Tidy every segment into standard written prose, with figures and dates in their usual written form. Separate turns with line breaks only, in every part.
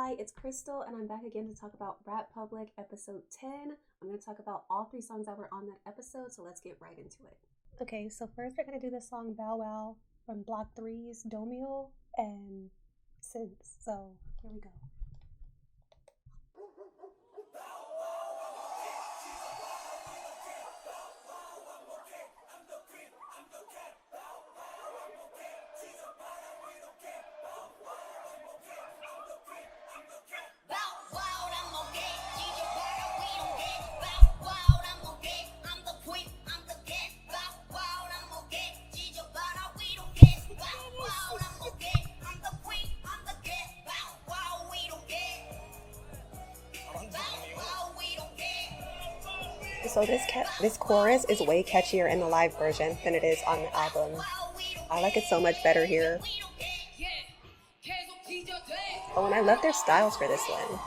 Hi, it's Crystal, and I'm back again to talk about Rap Public episode 10. I'm going to talk about all three songs that were on that episode, so let's get right into it. Okay, so first we're going to do the song Bow Wow from Block 3's Domio and Since. So here we go. So this chorus is way catchier in the live version than it is on the album. I like it so much better here. Oh, and I love their styles for this one.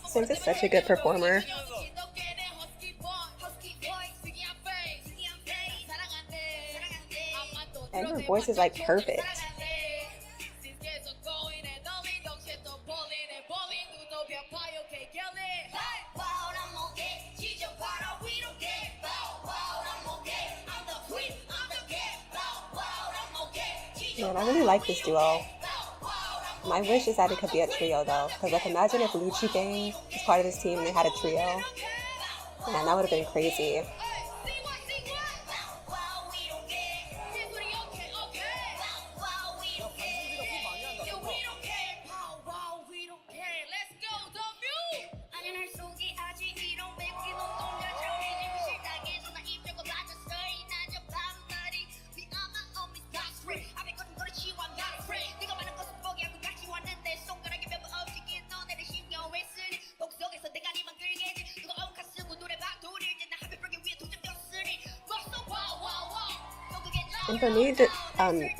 Since is such a good performer. And her voice is like perfect. Man, I really like this duo. My wish is that it could be a trio though, because like imagine if Lucci Gang was part of this team and they had a trio. Man, that would have been crazy. And for me, the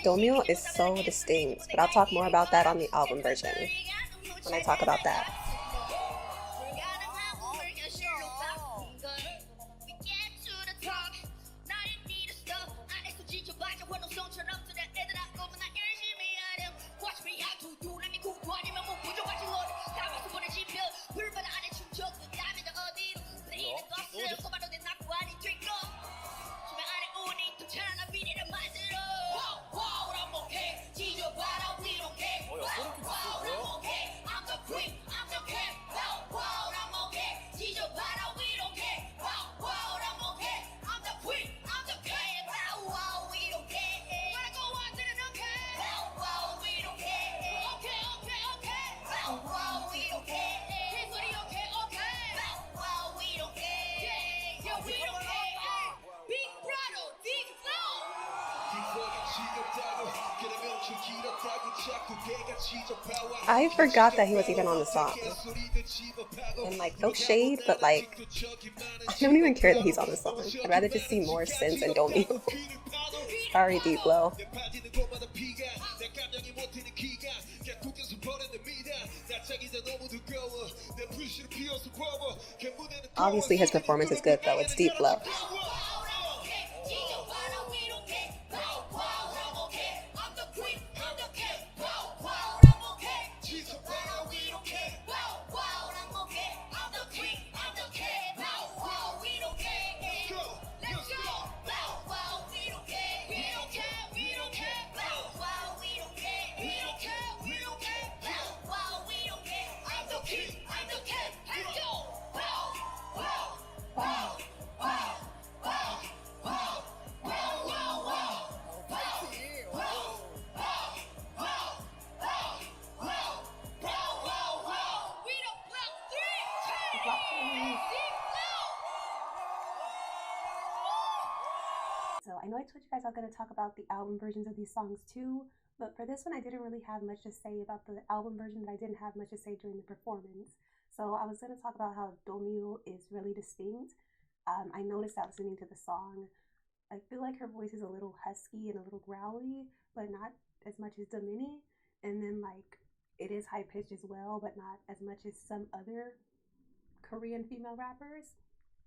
Domio is so distinct, but I'll talk more about that on the album version when I talk about that. I forgot that he was even on the song. And like, no shade, but like, I don't even care that he's on the song. I'd rather just see more Since and Domio. Sorry, Deep Blow. Obviously his performance is good though, it's Deep Blow. So I know I told you guys I was going to talk about the album versions of these songs too, But for this one, I didn't really have much to say about the album version that I didn't have much to say during the performance. So I was going to talk about how Domio is really distinct. I noticed that listening to the song. I feel like her voice is a little husky and a little growly, but not as much as Domini. And then like it is high pitched as well, but not as much as some other Korean female rappers.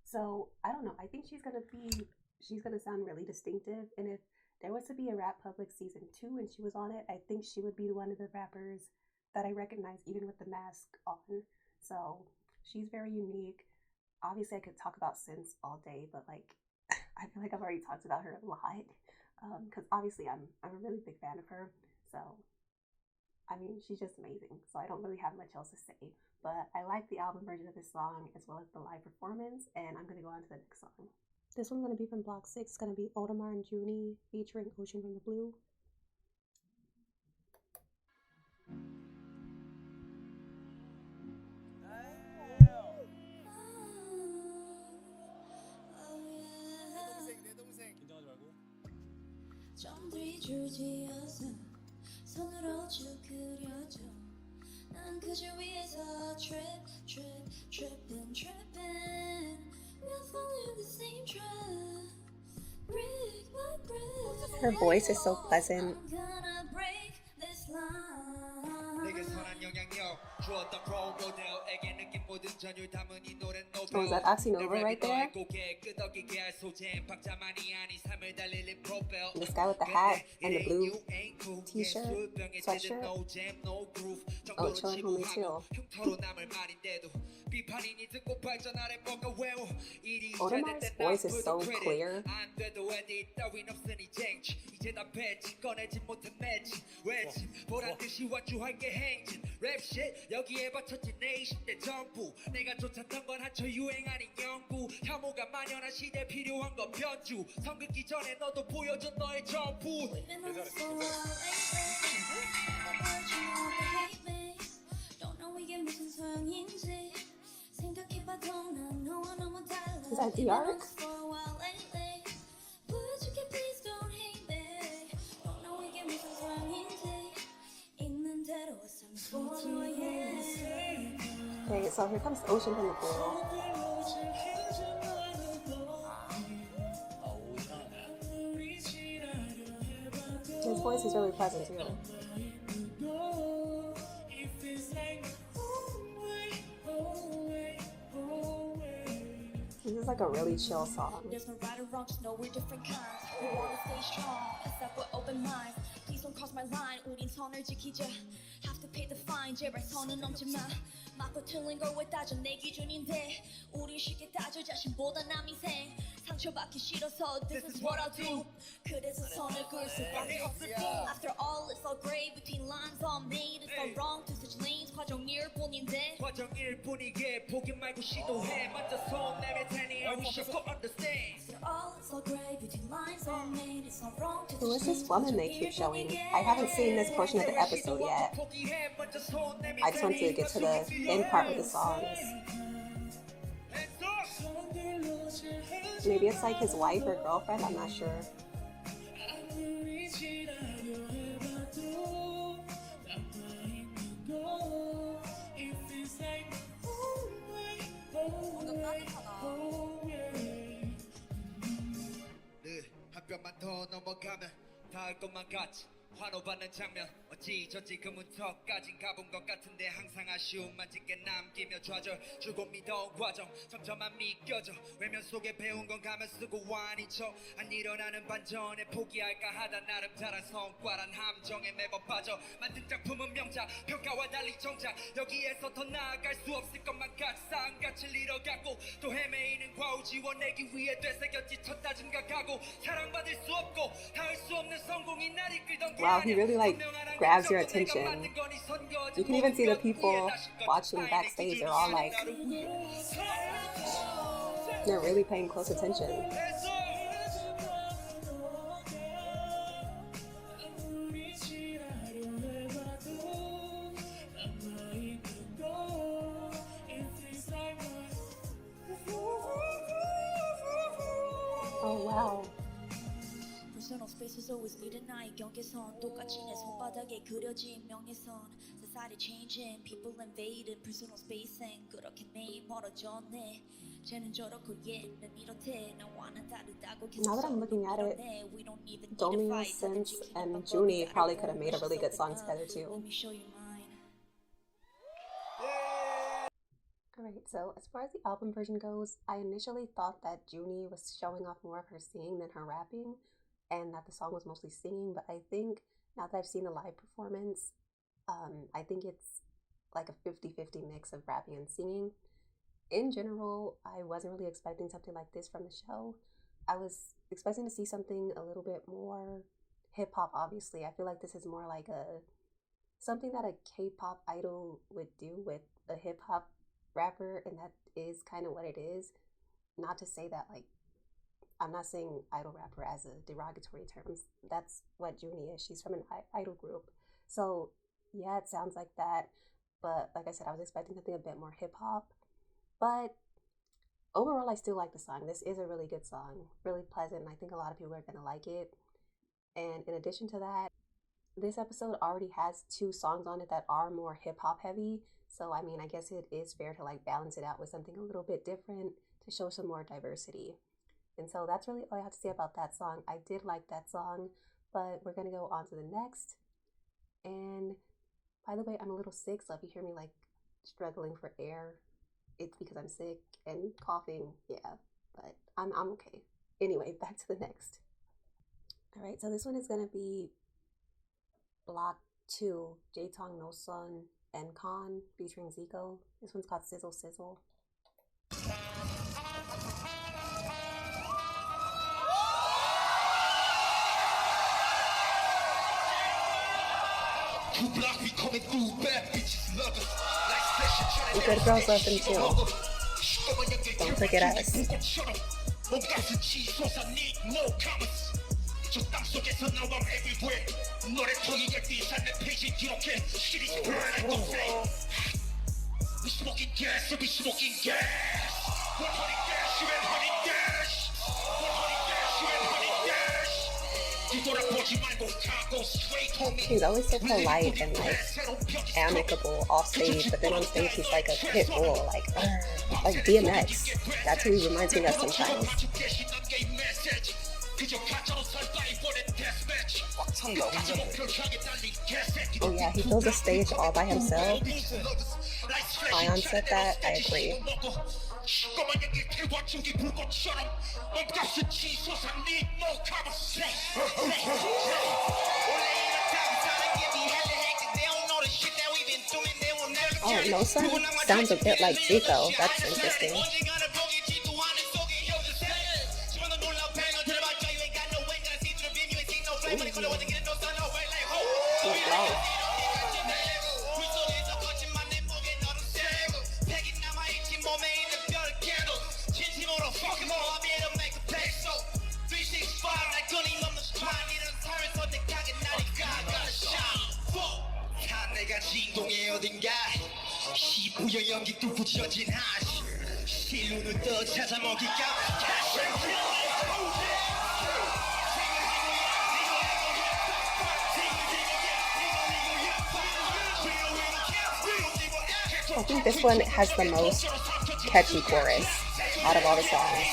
So I don't know. I think she's gonna sound really distinctive. And if there was to be a Rap Public season 2 and she was on it, I think she would be one of the rappers that I recognize even with the mask on. So she's very unique. Obviously, I could talk about Sense all day, but like I feel like I've already talked about her a lot because obviously I'm a really big fan of her. So I mean, she's just amazing. So I don't really have much else to say. But I like the album version of this song as well as the live performance, and I'm gonna go on to the next song. This one's gonna be from Block 6. It's gonna be Audemars and Junie featuring Ocean from the Blue.
손으로 쭉 그려줘 난 그저 위에서 trippin' We're falling in the same trap Brick by brick
Her voice is so pleasant.
I'm gonna break this line
내게 선한 영향력 주었던 role model에게 느낀 모든 전율 담은 이 노래는
Oh, is that Oxynova right there? This guy with the hat and the blue t-shirt, sweatshirt. Oh, chilling homie too. Audemars' voice is so clear.
유행하는 연구 혐오가 만연한 시대 필요한 건 변주 성긋기 전에 너도 보여줘 너의 전부
Is that the arc? Okay, so here comes Ocean from the Blue. His voice is really pleasant too. This is like a really chill song.
There's no right or wrong, just know we're different kinds. We wanna stay strong, accept with open minds. Please don't cross my line, 우린 선을 지키자. Have to pay the fine, 제발 선은 넘지 마. 맞고 틀린 걸 왜 따져 내 기준인데. 우린 쉽게 따져 자신보다 남 인생. 상처받기 싫어서 this is what I'll do. 그래서 선을 그을 수밖에 없을 뿐. After all, it's all gray between lines all made. It's all wrong to switch lanes. 과정일 뿐인데.
과정일 뿐이게 포기 말고 시도해 먼저 손 내밀 테니 I wish you could understand.
After all, it's all gray between lines all made. It's all wrong to
Who
switch
is this
lanes.
woman they keep showing? I haven't seen this portion of the episode yet. I just want to get to the end part of the songs. Maybe it's like his wife or girlfriend, I'm not sure.
한 뼘만 더 넘어가면 닿을 것만 같이 환호받는 장면 어찌저찌 그 문턱까진 가본 것 같은데 항상 아쉬움만 짙게 남기며 좌절 주고 믿어온 과정 점점만 믿겨져 외면 속에 배운 건 가면 쓰고 아닌 척안 일어나는 반전에 포기할까 하다 나름 잘한 성과란 함정에 매번 빠져 만든 작품은 명작 평가와 달리 정작 여기에서 더 나아갈 수 없을 것만 같이 쌓은 가치를 잃어갔고 또 헤매이는 과후 지워내기 위해 되새겼지 첫 다짐과 각오 사랑받을 수 없고 닿을 수 없는 성공이 날 이끌던
Wow, he really like grabs your attention. You can even see the people watching backstage. They're all like, they're really paying close attention. Oh wow.
Personal space is 계속 with me tonight 경계선 똑같이 내 손바닥에 그려진 명예선 세상이 changing people invading personal spacing 그렇게 매일 멀어졌네 쟤는 저렇고 얘는 이렇대 나와는 다르다고
Now that I'm looking at it, Domino, Sense, and Junie probably could have made a really good song together too.
Let me show you mine.
Alright, so as far as the album version goes, I initially thought that Junie was showing off more of her singing than her rapping, and that the song was mostly singing, but I think now that I've seen the live performance, I think it's like a 50-50 mix of rapping and singing. In general, I wasn't really expecting something like this from the show. I was expecting to see something a little bit more hip-hop, obviously. I feel like this is more like something that a K-pop idol would do with a hip-hop rapper, and that is kind of what it is. Not to say that, like, I'm not saying idol rapper as a derogatory term. That's what Junie is. She's from an idol group. So, yeah, it sounds like that. But like I said, I was expecting something a bit more hip-hop. But overall, I still like the song. This is a really good song, really pleasant, and I think a lot of people are going to like it. And in addition to that, this episode already has 2 songs on it that are more hip-hop heavy. So, I mean, I guess it is fair to like balance it out with something a little bit different to show some more diversity. And so that's really all I have to say about that song. I did like that song, but we're going to go on to the next. And by the way, I'm a little sick, so if you hear me like struggling for air, it's because I'm sick and coughing, yeah, but I'm okay. Anyway, back to the next. All right, so this one is gonna be Block 2, J-Tong, No Sun, and Khan featuring Zico. This one's called Sizzle Sizzle. The good girls love them too. Don't forget us. He's always so polite and like amicable off stage, but then on stage he's like a pit bull, like DMX. That's who he reminds me of sometimes. Oh yeah, he fills a stage all by himself. Ion said that, I agree. Oh, No Sun sounds a bit like Zico. That's interesting. Wow. I think this one has the most catchy chorus out of all the songs.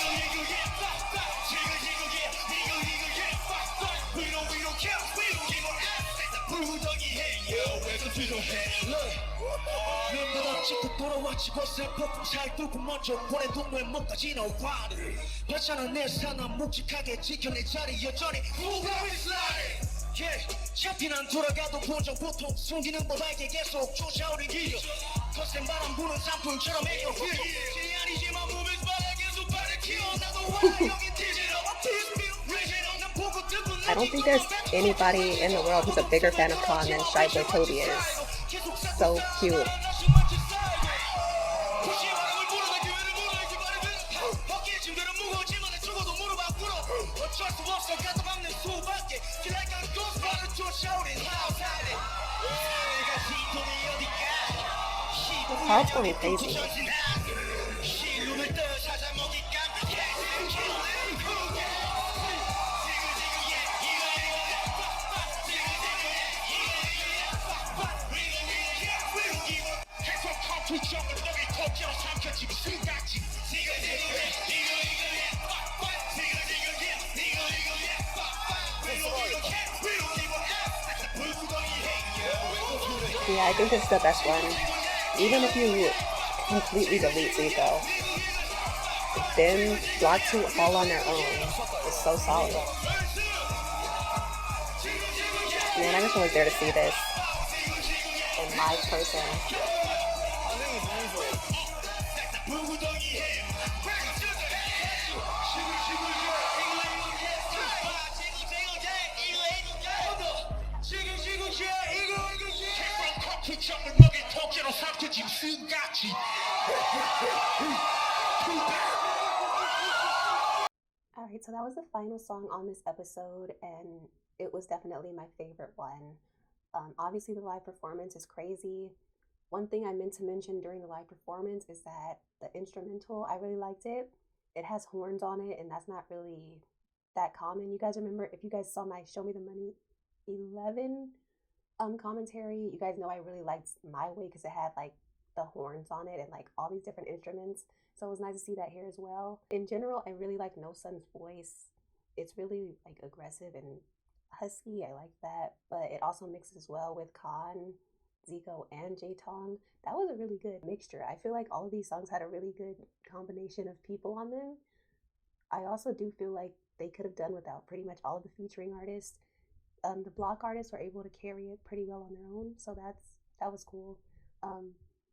I don't think there's anybody in the world who's a bigger fan of Khan than Shy Boy Toby is. So cute. Carl's going crazy. Yeah, I think this is the best one. Even if you completely delete Zico, them Block 2 all on their own is so solid. Man, I wish I was there to see this in live person. Alright, so that was the final song on this episode, and it was definitely my favorite one. Obviously, the live performance is crazy. One thing I meant to mention during the live performance is that the instrumental, I really liked it. It has horns on it, and that's not really that common. You guys remember, if you guys saw my Show Me the Money 11 commentary, you guys know I really liked My Way because it had like the horns on it and like all these different instruments. So it was nice to see that here as well. In general, I really like No Sun's voice. It's really like aggressive and husky. I like that. But it also mixes well with Khan, Zico, and J Tong. That was a really good mixture. I feel like all of these songs had a really good combination of people on them. I also do feel like they could have done without pretty much all of the featuring artists. The block artists were able to carry it pretty well on their own, so that was cool. Um,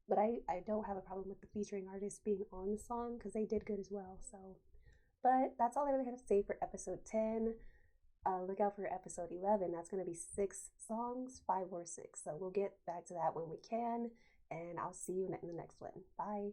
but I don't have a problem with the featuring artists being on the song because they did good as well. So, but that's all I really have to say for episode 10. Look out for episode 11. That's going to be 6 songs, 5 or 6. So we'll get back to that when we can, and I'll see you in the next one. Bye.